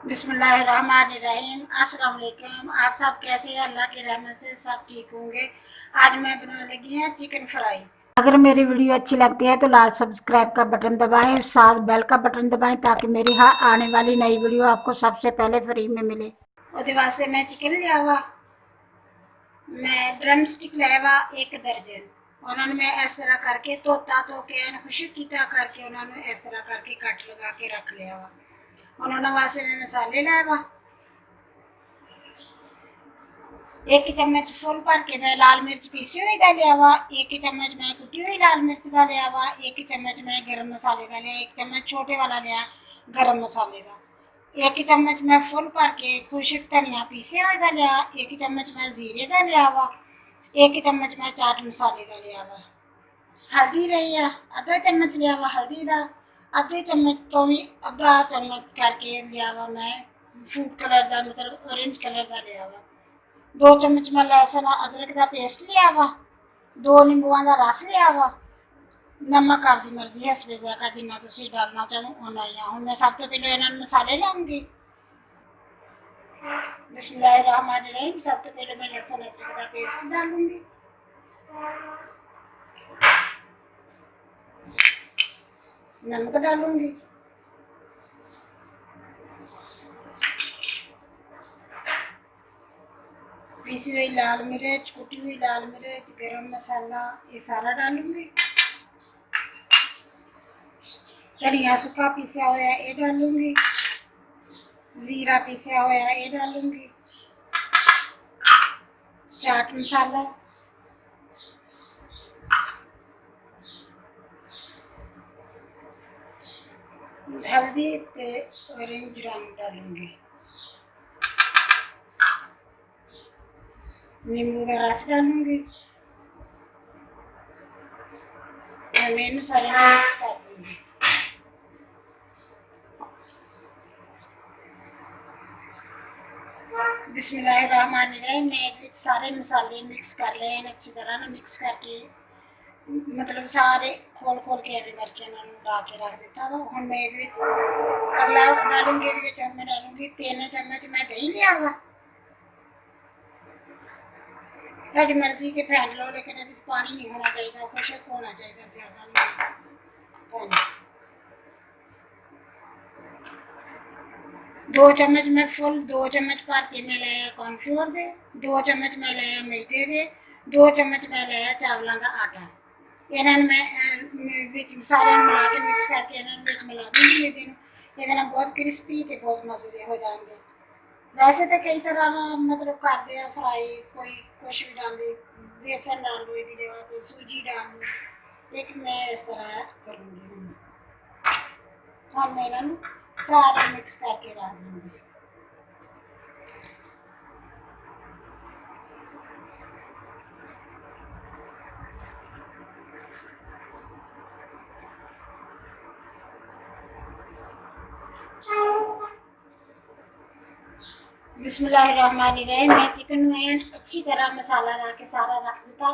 बिस्मिल्लाहिर्रहमानिर्रहीम। अस्सलाम वालेकुम। आप सब कैसे हैं? अल्लाह की रहमत से सब ठीक होंगे। आज मैं बनाने लगी हूँ चिकन फ्राई। अगर मेरी वीडियो अच्छी लगती है तो लाल सब्सक्राइब का बटन दबाएं, साथ बेल का बटन दबाएं ताकि मेरी हर आने वाली नई वीडियो आपको सबसे पहले फ्री में मिले। ਉਹਦੇ ਵਾਸਤੇ मैं चिकन लिया वा, मैं ड्रम स्टिक लिया वा 1 दर्जन। उन्होंने मैं इस तरह करके धोता धो के खुशक किया करके उन्होंने इस तरह करके कट लगा के रख लिया वा। उन्होंने वास्ते मैं मसाले लाया वा, 1 चम्मच फुल भर के मैं लाल मिर्च पीसी हुई का लिया वा, 1 चम्मच मैं कुटी हुई लाल मिर्च का लिया वा, 1 चम्मच मैं गर्म मसाले का लिया, 1 चम्मच छोटे वाला लिया गर्म मसाले का, 1 चम्मच मैं फुल भर के खुशक धनिया पीसे हुए का लिया, 1 चम्मच मैं जीरे का लिया वा, 1 चम्मच मैं चाट मसाले का लिया वा। हल्दी रही है आधा चम्मच लिया वा हल्दी का, आधे चम्मच तो भी आधा चम्मच करके लिया वा मैं फूड कलर का मतलब ऑरेंज कलर का लिया वा। 2 चम्मच मैं लहसुन अदरक का पेस्ट लिया वा, 2 नींबुआ का रस लिया वा। नमक आपकी मर्जी हसबे जायका जिन्ना तुसीं डालना चाहो उन्ना ही आ। हुण मैं सब तो पहले इन्हां मसाले लाऊंगी। बिस्मिल्लाहिर्रहमानिर्रहीम। सब तो पहले मैं लहसुन अदरक का पेस्ट डालूंगी, नमक डालूंगी, पीसी हुई लाल मिर्च, कुटी हुई लाल मिर्च, गरम मसाला ये सारा डालूंगी। धनिया सूखा पीसा हुआ ये डालूंगी, जीरा पीसा हुआ ये डालूंगी, चाट मसाला, हल्दी ते ऑरेंज रंग डालूंगी, नींबू का रस डालूंगी और मैं सारे मिक्स कर दूंगी। बिस्मिल्लाहिर्रहमानिर्रहीम। मैं ये सारे मसाले मिक्स कर लिए अच्छी तरह ना, मिक्स करके मतलब सारे खोल खोल के एवं करके इन्होंने ला के रख दिता वा। हुण मैं ये अगला डालूंगी, ये मैं डालूंगी 3 चम्मच मैं दही लिया वा। ਤੁਹਾਡੀ मर्जी के फेंट लो, लेकिन ये पानी नहीं होना चाहिए, खुशक होना चाहिए, ज़्यादा नहीं पानी। 2 चम्मच मैं फुल 2 चम्मच भर के मैं लाया कॉर्नफ्लोर दे, 2 चम्मच मैं लाया मैदे दे, 2 चम्मच मैं लाया चावलों का आटा। इन्होंने मैं सारे मिला के मिक्स करके इन्होंने मिला दूँगी मैदे नूं। ये बहुत क्रिस्पी तो बहुत मजे हो जाएंगे। वैसे तो कई तरह मतलब करते हैं फ्राई, कोई कुछ भी डाल दे, बेसन डाल लो इसकी जगह पे सूजी डाल लो, लेकिन मैं इस तरह करूँगी। हम मैं इन्होंने सारे मिक्स करके रख दूँगी। बिस्मिल्लाहिर्रहमानिर्रहीम। मैं चिकन में अच्छी तरह मसाला ला के सारा रख दिता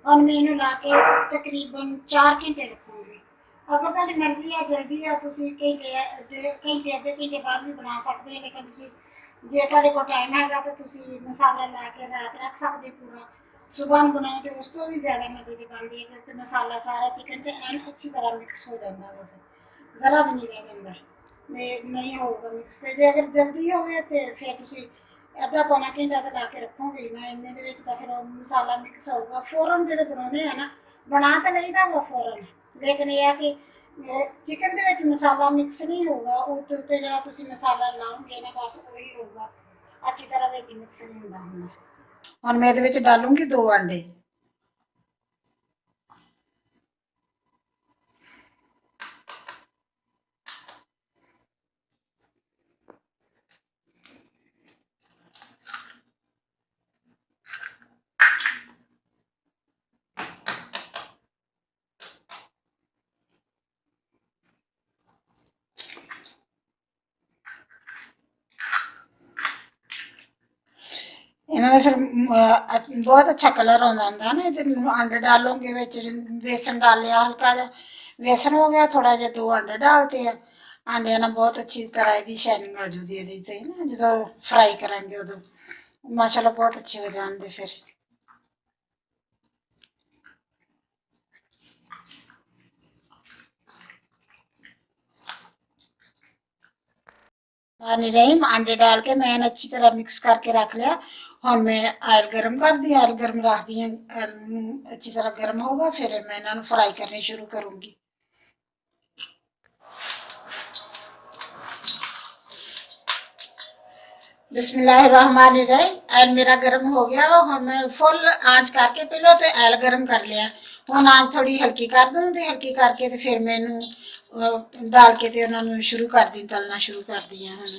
और मैं इन्हू ला के तकरीबन 4 घंटे रखूँगी। अगर तुहाडी मर्जी है जल्दी है तुसीं घंटे अद्धे घंटे बाद भी बना सकते हैं, लेकिन तुसीं जे तुहाडे कोल टाइम हैगा तो तुसीं मसाला ला के रात रख सकते पूरा, सुबह बनाओ तो उस तो भी ज़्यादा मजे की बनती है, क्योंकि मसाला सारा चिकन च एन अच्छी तरह मिक्स हो जाता है, ज़रा भी नहीं रह जाता नहीं होगा मिक्स। तो जे अगर जल्दी हो तो फिर तुसीं अद्धा पौना घंटा तो ला के रखोगे ही ना, इन्ने दे विच तां फिर मसाला मिक्स होगा। फौरन जो बनाने हैं ना, बना तो लईदा वा फौरन, लेकिन यह है कि चिकन दे विच मसाला मिक्स नहीं होगा, उत्ते उत्ते जिहड़ा तुसीं मसाला लाओगे ना बस वही होगा, अच्छी तरह विच मिक्स नहीं होंदा। हुण मैं इहदे विच डालूंगी 2 अंडे। इन्हां दा फिर बहुत अच्छा कलर आउंदा हुंदा ना। इधर अंडे डालोगे विच बेसन डाल लिया हल्का जा, बेसन हो गया थोड़ा जा, 2 अंडे डालते हैं ਆਂਡਿਆਂ ਨਾਲ ਬਹੁਤ ਅੱਛੀ ਤਰ੍ਹਾਂ ਇਹਦੀ ਸ਼ਾਈਨਿੰਗ ਆ ਜੂਦੀ ਇਹਦੀ ਤੇ ਨਾ ਜਦੋਂ ਫਰਾਈ ਕਰਾਂਗੇ ਉਦੋਂ ਮਾਸ਼ਾਅੱਲਾ ਬਹੁਤ ਅੱਛੇ ਹੋ ਜਾਣਗੇ ਫਿਰ। पानी रही अंडे डाल के मैंने अच्छी तरह मिक्स करके रख लिया। और मैं ऑयल गर्म कर दी, ऑयल गर्म रख दी, अच्छी तरह गर्म होगा फिर मैं इन्होंने फ्राई करनी शुरू करूँगी। बिस्मिल्लाहिर्रहमानिर्रहीम। ऑयल मेरा गर्म हो गया वा, हुण मैं फुल आंच करके पहलो तो ऑयल गर्म कर लिया। हुण आंच थोड़ी हल्की कर दूँ तो हल्की करके तो फिर मैनू डाल के तो उन्होंने शुरू कर दी, तलना शुरू कर दिया। हुण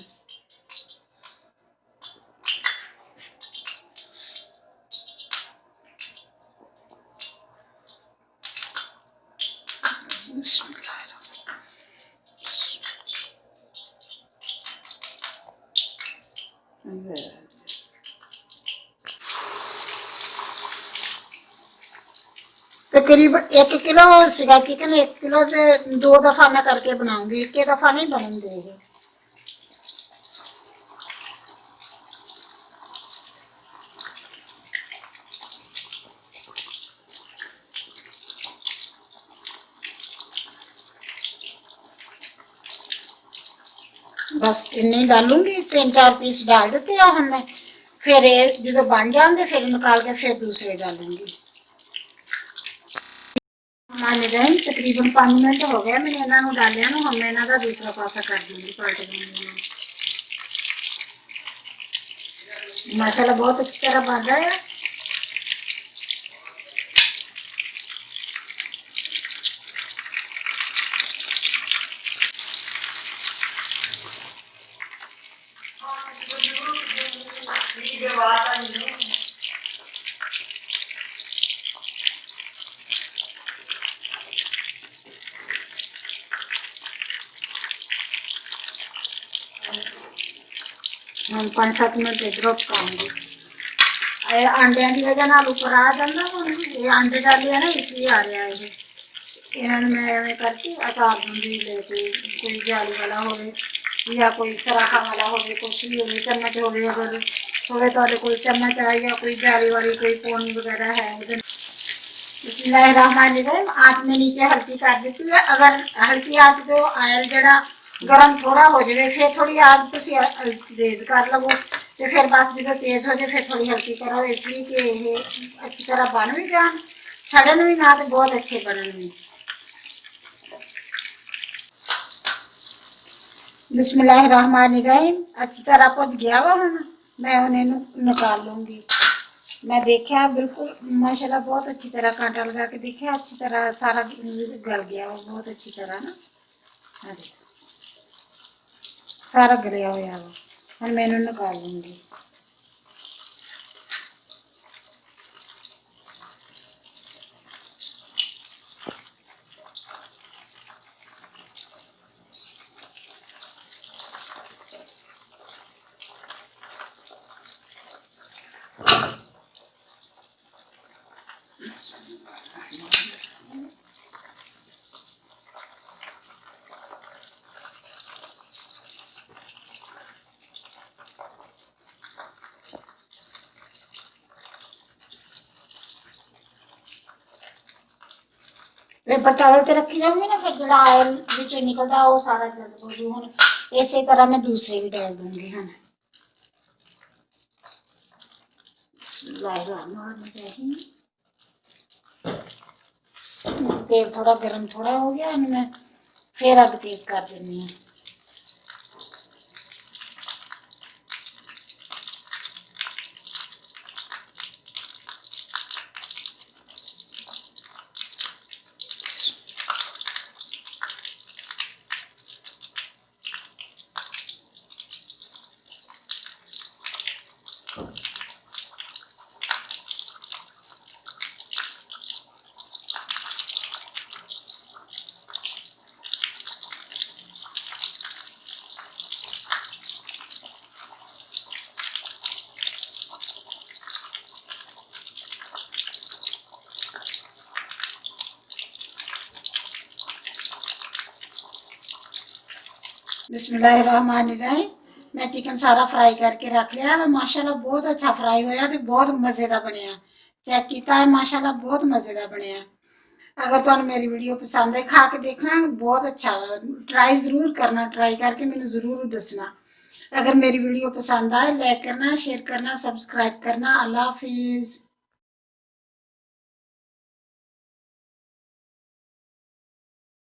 तकरीबन 1 किलो सीगा चिकन, 1 किलो से 2 दफ़ा मैं करके बनाऊंगी, एक दफ़ा नहीं बनन देगी। बस इन्नी डालूंगी, 3-4 पीस डाल देते हैं हमने। फिर जो बन जाएंगे फिर निकाल के फिर दूसरे डालूंगी। मान रहे तकरीबन 5 मिनट हो गया मैंने इन्हों डालिया ना, हम इन्हों का दूसरा पासा कर दूंगी, पलट दूंगी। माशाल्लाह बहुत अच्छी तरह बन रहा है। हम 5-7 मिनट इधरों पकाऊंगी। अंडिया की वजह नाल ऊपर आ जाता, ये अंडे डाले है ना इसलिए आ रहा है। इन्होंने मैं एवं करके उतार दूंगी, लेके कोई जाली वाला हो या कोई सराखा वाला हो, कुछ भी हो, चम्मच हो, अगर होवे तो कोई चम्मच है या कोई जाली वाली कोई फोन वगैरह है। बिस्मिल्लाहिर्रहमानिर्रहीम। आँच में नीचे हल्की कर देती है, अगर हल्की आँच तो आयल जड़ा गर्म थोड़ा हो जाए फिर थोड़ी आँच तुम तेज कर लवो, तो फिर बस जो तेज हो जाए फिर थोड़ी हल्की करो, इसलिए कि ये अच्छी तरह बन भी जान, सड़न भी ना, तो बहुत अच्छे बनन भी। बिस्मिल्लाहिर्रहमानिर्रहीम। अच्छी तरह भुज गया वा, हम मैं उन्हें निकाल लूँगी। मैं देखा बिल्कुल माशाल्लाह बहुत अच्छी तरह कांटा लगा के देखा, अच्छी तरह सारा गल गया वो बहुत अच्छी तरह ना। हाँ देखो सारा गलिया हुआ वो, हम मैं इन्हें निकाल लूँगी। पेपर टॉवल ते रखी जाऊंगी ना, फिर जो ऑयल बिचों निकलता वो सारा जज्ब हो जू। हुण इसी तरह मैं दूसरे भी डाल दूंगी। हाँ बिस्मिल्लाहिर्रहमानिर्रहीम। तेल थोड़ा गर्म थोड़ा हो गया, मैं फिर अग तेज कर देनी है। बिस्मिल्लाहिर्रहमानिर्रहीम। मैं चिकन सारा फ्राई करके रख लिया है। माशाल्लाह बहुत अच्छा फ्राई होया ते बहुत मज़े दा बनिया। चेक कीता है माशाल्लाह बहुत मज़े दा बनिया। अगर तुहानू मेरी वीडियो पसंद है खा के देखना बहुत अच्छा वा। ट्राई ज़रूर करना, ट्राई करके मैनू ज़रूर दसना। अगर मेरी वीडियो पसंद आए लाइक करना, शेयर करना, सब्सक्राइब करना। अल्लाह हाफिज़।